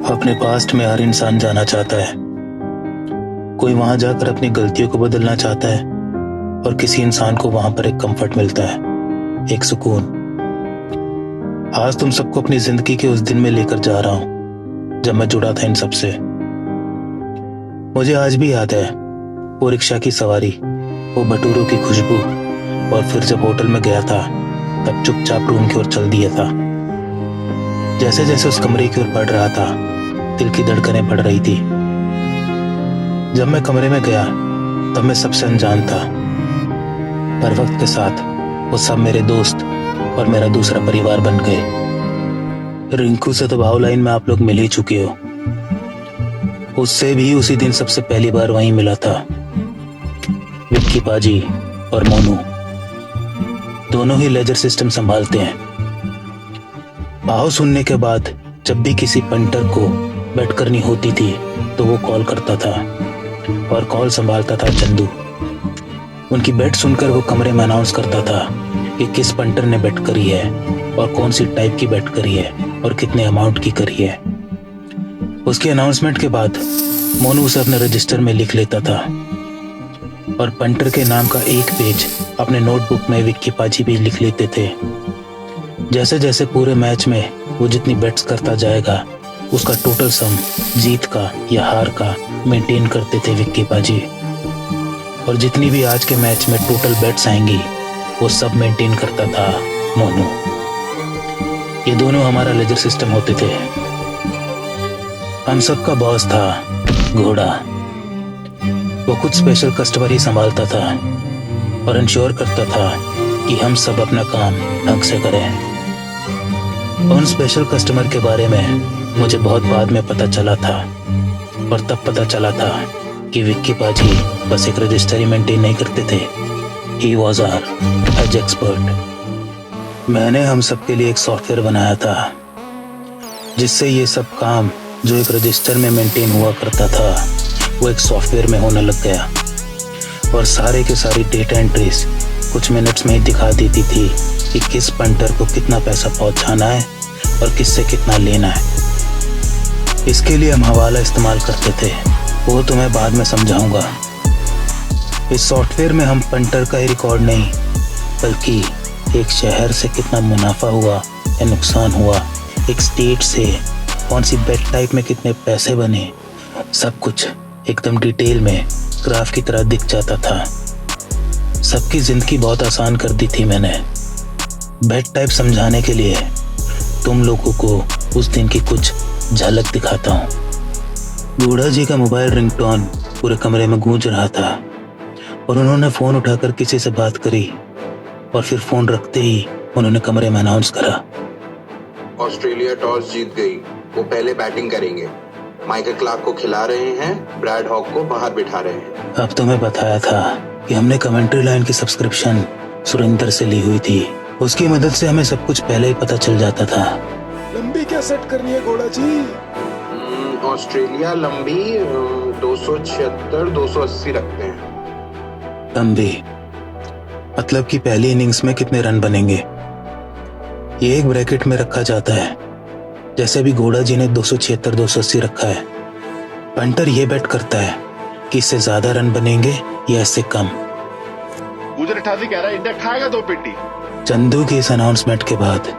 अपने पास्ट में हर इंसान जाना चाहता है। कोई वहां जाकर अपनी गलतियों को बदलना चाहता है और किसी इंसान को वहां पर एक कंफर्ट मिलता है, एक सुकून। आज तुम सबको अपनी जिंदगी के उस दिन में लेकर जा रहा हूं जब मैं जुड़ा था इन सबसे। मुझे आज भी याद है वो रिक्शा की सवारी, वो भटूरों की खुशबू, और फिर जब होटल में गया था तब चुपचाप रूम की ओर चल दिया था। जैसे जैसे उस कमरे की ओर बढ़ रहा था, दिल की धड़कनें बढ़ रही थी। जब मैं कमरे में गया तब मैं सबसे अनजान था, पर वक्त के साथ वो सब मेरे दोस्त और मेरा दूसरा परिवार बन गए। रिंकू से तो भाव लाइन में आप लोग मिल ही चुके हो। उससे भी उसी दिन सबसे पहली बार वहीं मिला था। विक्की पाजी और मोनू दोनों ही लेजर सिस्टम संभालते हैं। भाव सुनने के बाद जब भी किसी पंटर को बेट करनी होती थी तो वो कॉल करता था, और कॉल संभालता था चंदू। उनकी बेट सुनकर वो कमरे में अनाउंस करता था कि किस पंटर ने बेट करी है और कौन सी टाइप की बेट करी है और कितने अमाउंट की करी है। उसके अनाउंसमेंट के बाद मोनू उसे अपने रजिस्टर में लिख लेता था, और पंटर के नाम का एक पेज अपने नोटबुक में विक्की पाजी भी लिख लेते थे। जैसे जैसे पूरे मैच में वो जितनी बेट्स करता जाएगा उसका टोटल सम जीत का या हार का मेंटेन करते थे विक्की पाजी, और जितनी भी आज के मैच में टोटल बेट्स आएंगी वो सब मेंटेन करता था मोनू। ये दोनों हमारा लेजर सिस्टम होते थे। हम सबका बॉस था घोड़ा। वो कुछ स्पेशल कस्टमर ही संभालता था और इंश्योर करता था कि हम सब अपना काम ढंग से करें। उन स्पेशल कस्टमर के बारे में मुझे बहुत बाद में पता चला था, और तब पता चला था कि विक्की पाजी बस एक रजिस्टर ही मेंटेन नहीं करते थे। He was our age expert. मैंने हम सब के लिए एक सॉफ्टवेयर बनाया था जिससे ये सब काम जो एक रजिस्टर में मेंटेन हुआ करता था वो एक सॉफ्टवेयर में होने लग गया, और सारे के सारी डेटा एंट्रीज कुछ मिनट्स में ही दिखा देती थी कि किस पंटर को कितना पैसा पहुंचाना है और किससे कितना लेना है। इसके लिए हम हवाला इस्तेमाल करते थे, वो तो मैं बाद में समझाऊंगा। इस सॉफ्टवेयर में हम पंटर का ही रिकॉर्ड नहीं, बल्कि एक शहर से कितना मुनाफा हुआ या नुकसान हुआ, एक स्टेट से कौन सी बेट टाइप में कितने पैसे बने, सब कुछ एकदम डिटेल में ग्राफ की तरह दिख जाता था। सबकी जिंदगी बहुत आसान कर दी थी मैंने। बेट टाइप समझाने के लिए तुम लोगों को उस दिन की कुछ झलक दिखाता हूँ। बूढ़ा जी का मोबाइल रिंगटोन पूरे कमरे में गूंज रहा था, और उन्होंने फोन उठाकर किसी से बात करी, और फिर फोन रखते ही उन्होंने कमरे में अनाउंस करा, ऑस्ट्रेलिया टॉस जीत गई, वो पहले बैटिंग करेंगे। माइकल क्लार्क को खिला रहे हैं, ब्रैड हॉक को बाहर बिठा रहे हैं। अब तुम्हें बताया था कि हमने कमेंट्री लाइन की सब्सक्रिप्शन सुरेंद्र से ली हुई थी। उसकी मदद से हमें सब कुछ पहले ही पता चल जाता था। लंबी क्या सेट करनी है घोड़ा जी? ऑस्ट्रेलिया लंबी 276 280 रखते हैं। लंबी मतलब कि पहली इनिंग्स में कितने रन बनेंगे, ये एक ब्रैकेट में रखा जाता है। जैसे भी घोड़ा जी ने 276 280 रखा है, पंटर ये बेट करता है कि इससे ज्यादा रन बनेंगे या इससे कम। गुजर 88 कह रहा है इंडिया खाएगा 2 पेटी। चंदू के इस अनाउंसमेंट के बाद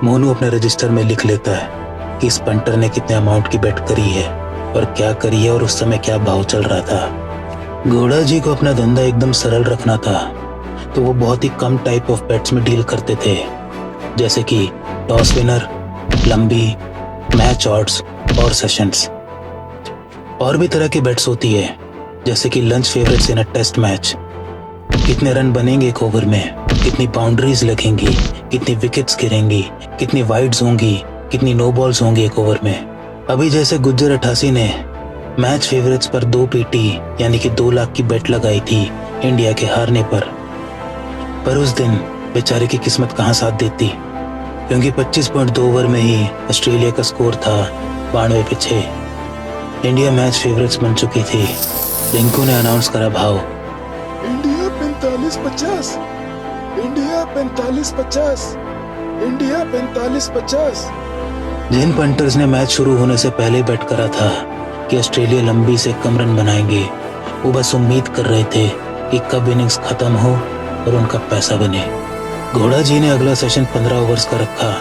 मोनू अपने रजिस्टर में लिख लेता है कि इस पंटर ने कितने अमाउंट की बेट करी है और क्या करी है और उस समय क्या भाव चल रहा था। घोड़ा जी को अपना धंधा एकदम सरल रखना था, तो वो बहुत ही कम टाइप ऑफ बेट्स में डील करते थे, जैसे कि टॉस विनर, लंबी, मैच ऑड्स और सेशंस। और भी तरह की बेट्स होती है, जैसे कि lunch favourites in a test match, कितने रन बनेंगे एक ओवर में, कितनी बाउंड्रीज लगेंगी, कितनी विकेट्स गिरेंगी, कितनी वाइड्स होंगी, कितनी नो बॉल्स होंगी एक ओवर में। अभी जैसे गुज्जर 88 ने मैच फेवरेट्स पर 2 पेटी यानी कि 2 लाख की बेट लगाई थी इंडिया के हारने पर उस दिन बेचारे की किस्मत कहाँ साथ देती, क्योंकि 25.2 ओवर में ही ऑस्ट्रेलिया का स्कोर था 92 पे 6। इंडिया मैच फेवरेट्स बन चुकी थी। रिंकू ने अनाउंस करा भाव, इंडिया 45-50, इंडिया 45-50, इंडिया 45-50। जिन पंटर्स ने मैच शुरू होने से पहले बेट करा था कि ऑस्ट्रेलिया लंबी से कम रन बनाएंगे, वो बस उम्मीद कर रहे थे कि कब इनिंग्स खत्म हो और उनका पैसा बने। घोड़ा जी ने अगला सेशन 15 ओवर्स का रखा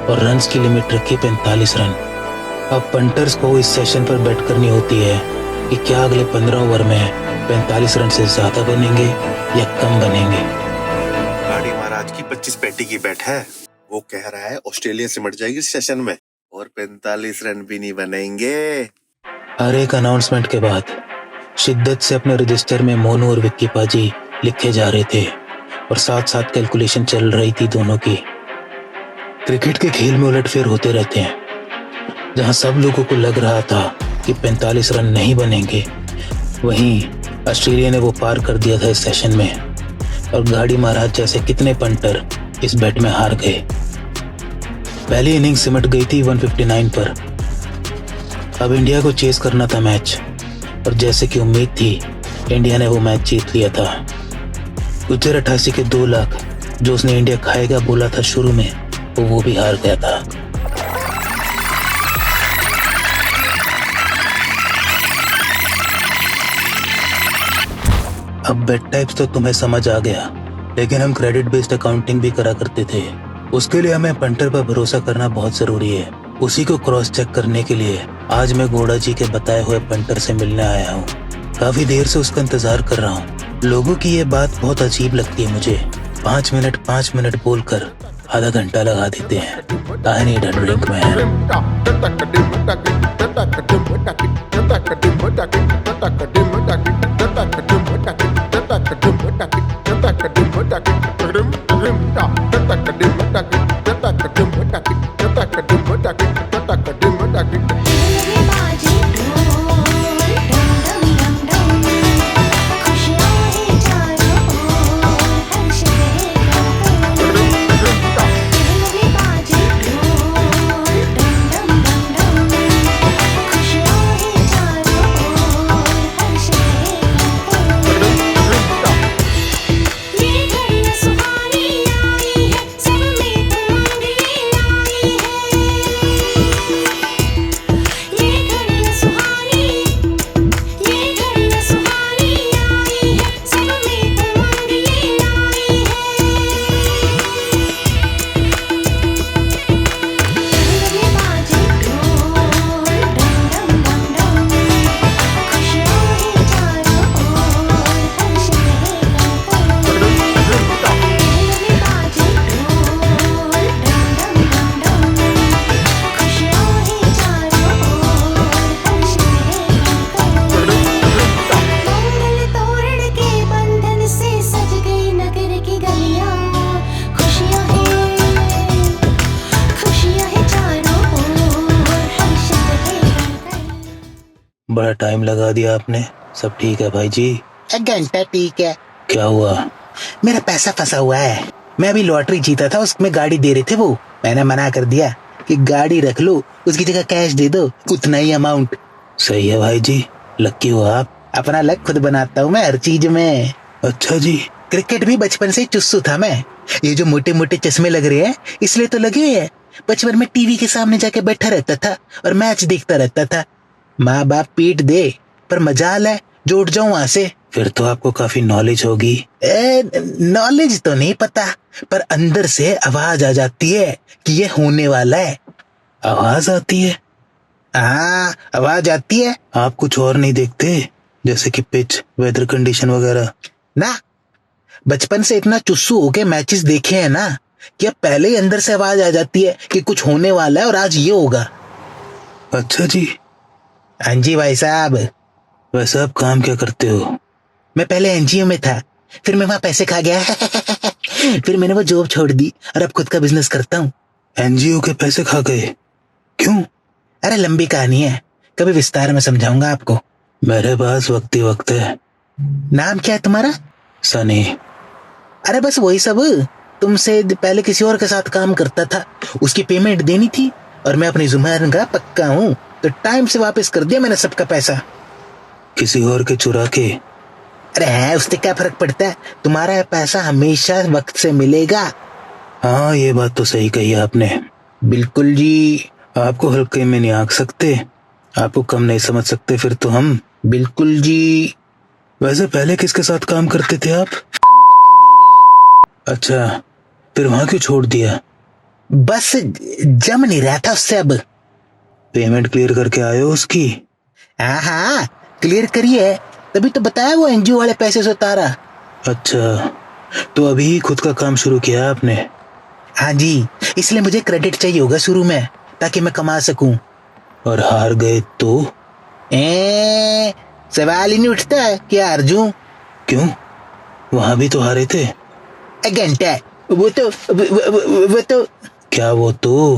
और रन्स की लिमिट रखी 45 रन। अब पंटर्स को इस सेशन पर बेट करनी होती है कि क्या अगले 15 ओवर में 45 रन से ज्यादा बनेंगे या कम बनेंगे। गाड़ी महाराज की 25 पेटी की बेट है। वो कह रहा है ऑस्ट्रेलिया सिमट जाएगी सेशन में और 45 रन भी नहीं बनेंगे। हर एक अनाउंसमेंट के बाद शिद्दत से अपने रजिस्टर में मोनू और विक्की पाजी लिखे जा रहे थे और साथ साथ कैलकुलेशन चल रही थी दोनों की। क्रिकेट के खेल में उलटफेर होते रहते हैं। जहां सब लोगों को लग रहा था कि 45 रन नहीं बनेंगे, वहीं ऑस्ट्रेलिया ने वो पार कर दिया था इस सेशन में और गाड़ी महाराज जैसे कितने पंटर इस बेट में हार गए। पहली इनिंग सिमट गई थी 159 पर। अब इंडिया को चेस करना था मैच और जैसे कि उम्मीद थी इंडिया ने वो मैच जीत लिया था। गुज्जर 88 के 2 लाख जो उसने इंडिया खाएगा बोला था शुरू में, वो भी हार गया था। अब बेट टाइप्स तो तुम्हें समझ आ गया, लेकिन हम क्रेडिट बेस्ड अकाउंटिंग भी करा करते थे। उसके लिए हमें पंटर पर भरोसा करना बहुत जरूरी है। उसी को क्रॉस चेक करने के लिए आज मैं घोड़ा जी के बताए हुए पंटर से मिलने आया हूँ। काफी देर से उसका इंतजार कर रहा हूँ। लोगों की ये बात बहुत अजीब लगती है मुझे। 5 मिनट बोलकर आधा घंटा लगा देते हैं। I need a drink, बड़ा टाइम लगा दिया आपने। सब ठीक है भाई जी? 1 घंटा ठीक है। क्या हुआ? मेरा पैसा फंसा हुआ है। मैं अभी लॉटरी जीता था, उसमें गाड़ी दे रहे थे वो। मैंने मना कर दिया कि गाड़ी रख लो, उसकी जगह कैश दे दो, उतना ही अमाउंट। सही है भाई जी, लक्की हो आप। अपना लक खुद बनाता हूँ मैं हर चीज में। अच्छा जी। क्रिकेट भी बचपन से चुस्सू था मैं। ये जो मोटे मोटे चश्मे लग रहे हैं इसलिए तो लगे हुए हैं। बचपन में टीवी के सामने जाके बैठा रहता था और मैच देखता रहता था। माँ बाप पीट दे पर मजाल है जोड़ जाऊं वहां से। फिर तो आपको काफी नॉलेज होगी। नॉलेज तो नहीं पता, पर अंदर से आवाज आ जाती है कि ये होने वाला है। आवाज आती है? हाँ, आवाज आती है। आप कुछ और नहीं देखते, जैसे कि पिच, वेदर कंडीशन वगैरह? ना, बचपन से इतना चुस्सू होके मैचेस देखे हैं ना कि अब पहले ही अंदर से आवाज आ जाती है कि कुछ होने वाला है और आज ये होगा। अच्छा जी। हाँ जी भाई साहब। वैसे आप काम क्या करते हो? मैं पहले एनजीओ में था, फिर मैं वहां पैसे खा गया फिर मैंने वो जॉब छोड़ दी और अब खुद का बिजनेस करता हूँ। एनजीओ के पैसे खा गए? क्यों? अरे लंबी कहानी है, कभी विस्तार में समझाऊंगा आपको। मेरे पास वक्त ही वक्त है। नाम क्या है तुम्हारा? सनी। अरे बस वही सब। तुमसे पहले किसी और के साथ काम करता था, उसकी पेमेंट देनी थी और मैं अपनी जुम्मेदारी का पक्का हूँ, तो टाइम से वापस कर दिया मैंने सबका पैसा। किसी और के चुरा के? अरे है, उससे क्या फर्क पड़ता है, तुम्हारा पैसा हमेशा वक्त से मिलेगा। हाँ, ये बात तो सही कही आपने। बिल्कुल जी। आपको हल्के में नहीं आंक सकते, आपको कम नहीं समझ सकते फिर तो हम। बिल्कुल जी। वैसे पहले किसके साथ काम करते थे आप? अच्छा, फिर वहां क्यों छोड़ दिया? बस जम नहीं रहा था उससे अब। पेमेंट क्लियर करके आए हो उसकी? हाँ, क्लियर करिए, तभी तो बताया वो एनजीओ वाले पैसे से उतारा। अच्छा, तो अभी ही खुद का काम शुरू किया आपने? हाँ जी, इसलिए मुझे क्रेडिट चाहिए होगा शुरू में, ताकि मैं कमा सकूं। और हार गए तो? सवाल ही नहीं उठता कि हार जाऊं। क्यों, वहां भी तो हारे थे। एक घंटा वो तो क्या वो तो?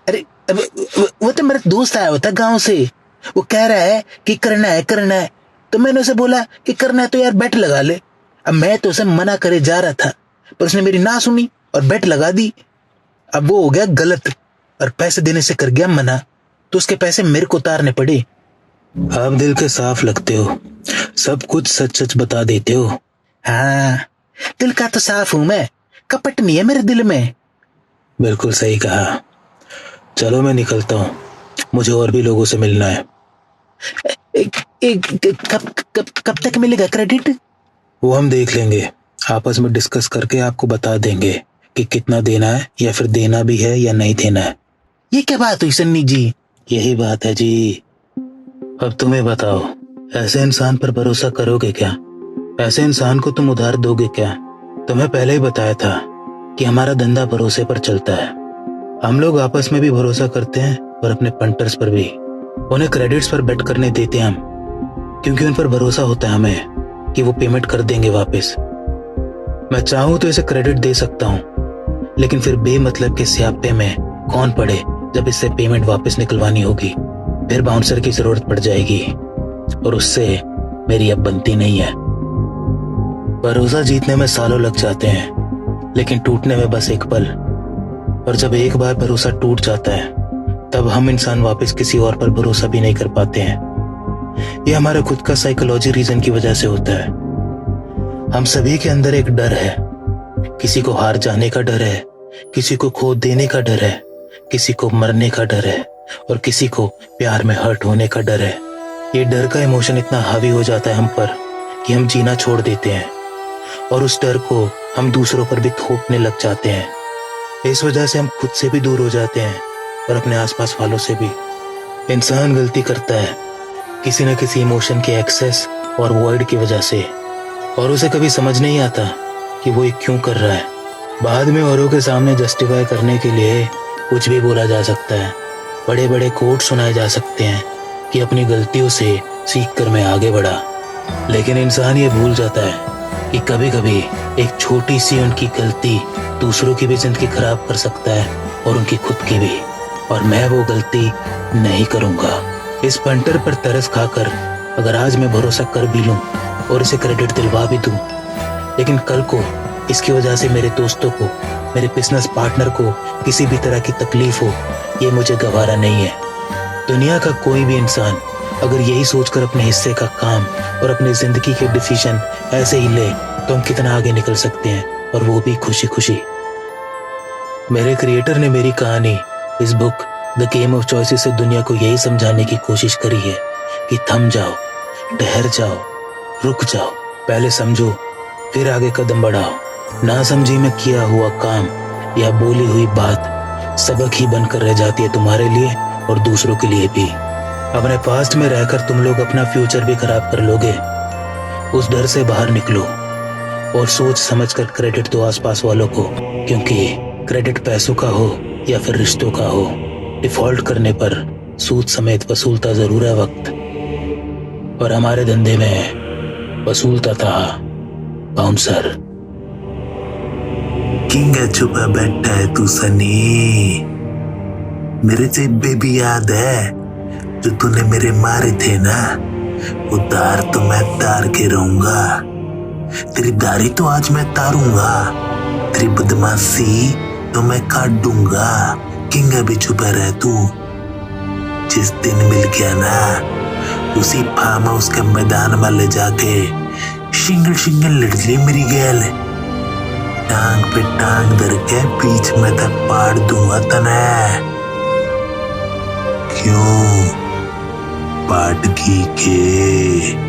अरे वो तो मेरा दोस्त आया हुआ था गांव से। वो कह रहा है कि करना है, तो मैंने उसे बोला कि करना है तो यार बेट लगा ले। अब मैं तो उसे मना करे जा रहा था, पर उसने मेरी ना सुनी और बेट लगा दी। अब वो हो गया गलत और पैसे देने से कर गया मना, तो उसके पैसे मेरे को उतारने पड़े। आप दिल के साफ लगते हो, सब कुछ सच सच बता देते हो। हाँ, दिल का तो साफ हूं मैं, कपट नहीं है मेरे दिल में। बिल्कुल सही कहा। चलो मैं निकलता हूँ, मुझे और भी लोगों से मिलना है। कब तक मिलेगा क्रेडिट? वो हम देख लेंगे, आपस में डिस्कस करके आपको बता देंगे कि कितना देना है, या फिर देना भी है या नहीं देना है। ये क्या बात हुई सन्नी जी? यही बात है जी। अब तुम्हें बताओ, ऐसे इंसान पर भरोसा करोगे क्या? ऐसे इंसान को तुम उधार दोगे क्या? तुम्हें पहले ही बताया था कि हमारा धंधा भरोसे पर चलता है। हम लोग आपस में भी भरोसा करते हैं और अपने पंटर्स पर भी। उन्हें क्रेडिट्स पर बेट करने देते हैं हम, क्योंकि उन पर भरोसा होता है हमें कि वो पेमेंट कर देंगे वापस। मैं चाहूं तो इसे क्रेडिट दे सकता हूं, लेकिन फिर बेमतलब के स्यापे में कौन पड़े जब इससे पेमेंट वापस निकलवानी होगी। फिर बाउंसर की जरूरत पड़ जाएगी और उससे मेरी अब बनती नहीं है। भरोसा जीतने में सालों लग जाते हैं, लेकिन टूटने में बस एक पल। और जब एक बार भरोसा टूट जाता है, तब हम इंसान वापस किसी और पर भरोसा भी नहीं कर पाते हैं। यह हमारे खुद का साइकोलॉजी रीजन की वजह से होता है। हम सभी के अंदर एक डर है, किसी को हार जाने का डर है, किसी को खो देने का डर है, किसी को मरने का डर है, और किसी को प्यार में हर्ट होने का डर है। ये डर का इमोशन इतना हावी हो जाता है हम पर कि हम जीना छोड़ देते हैं, और उस डर को हम दूसरों पर भी थोपने लग जाते हैं। इस वजह से हम खुद से भी दूर हो जाते हैं और अपने आसपास वालों से भी। इंसान गलती करता है किसी न किसी इमोशन के एक्सेस और वॉइड की वजह से, और उसे कभी समझ नहीं आता कि वो ये क्यों कर रहा है। बाद में औरों के सामने जस्टिफाई करने के लिए कुछ भी बोला जा सकता है, बड़े बड़े कोट सुनाए जा सकते हैं कि अपनी गलतियों से सीख कर मैं आगे बढ़ा। लेकिन इंसान ये भूल जाता है कि कभी कभी एक छोटी सी उनकी गलती दूसरों की भी जिंदगी खराब कर सकता है, और उनकी खुद की भी। और मैं वो गलती नहीं करूंगा। इस पंटर पर तरस खाकर अगर आज मैं भरोसा कर भी लूं और इसे क्रेडिट दिलवा भी दूं, लेकिन कल को इसकी वजह से मेरे दोस्तों को, मेरे बिजनेस पार्टनर को किसी भी तरह की तकलीफ हो, ये मुझे गवारा नहीं है। दुनिया का कोई भी इंसान अगर यही सोचकर अपने हिस्से का काम और अपनी जिंदगी के डिसीजन ऐसे ही ले, तो हम कितना आगे निकल सकते हैं, और वो भी खुशी खुशी। मेरे क्रिएटर ने मेरी कहानी इस book the game of choices से दुनिया को यही समझाने की कोशिश करी है कि थम जाओ, ठहर जाओ, रुक जाओ, पहले समझो फिर आगे कदम बढ़ाओ। ना समझी में किया हुआ काम या बोली हुई बात सबक ही बनकर रह जाती है तुम्हारे लिए और दूसरों के लिए भी। अपने पास्ट में रहकर तुम लोग अपना फ्यूचर भी खराब कर लोगे। उस डर से बाहर निकलो और सोच समझकर क्रेडिट दो आसपास वालों को, क्योंकि क्रेडिट पैसों का हो या फिर रिश्तों का हो, डिफॉल्ट करने पर सूद समेत वसूलता जरूर है वक्त, और हमारे धंधे में वसूलता था बाउंसर। किंग छुपा बैठा है तू सनी, मेरे जेबे भी याद है जो तूने मेरे मारे थे ना, वो दार तो मैं तार के रहूंगा। तेरी दारी तो आज मैं तारूंगा, तेरी बदमाशी तो मैं काट दूंगा। किंग भी छुपा रह तू, जिस दिन मिल गया ना, उसी फार्म हाउस के मैदान में ले जाके शिंगल शिंगल लड़ ली मेरी गैल। टांग पे टांग धर के बीच में तक पाड़ दूंगा तने। क्यों? पाटकी के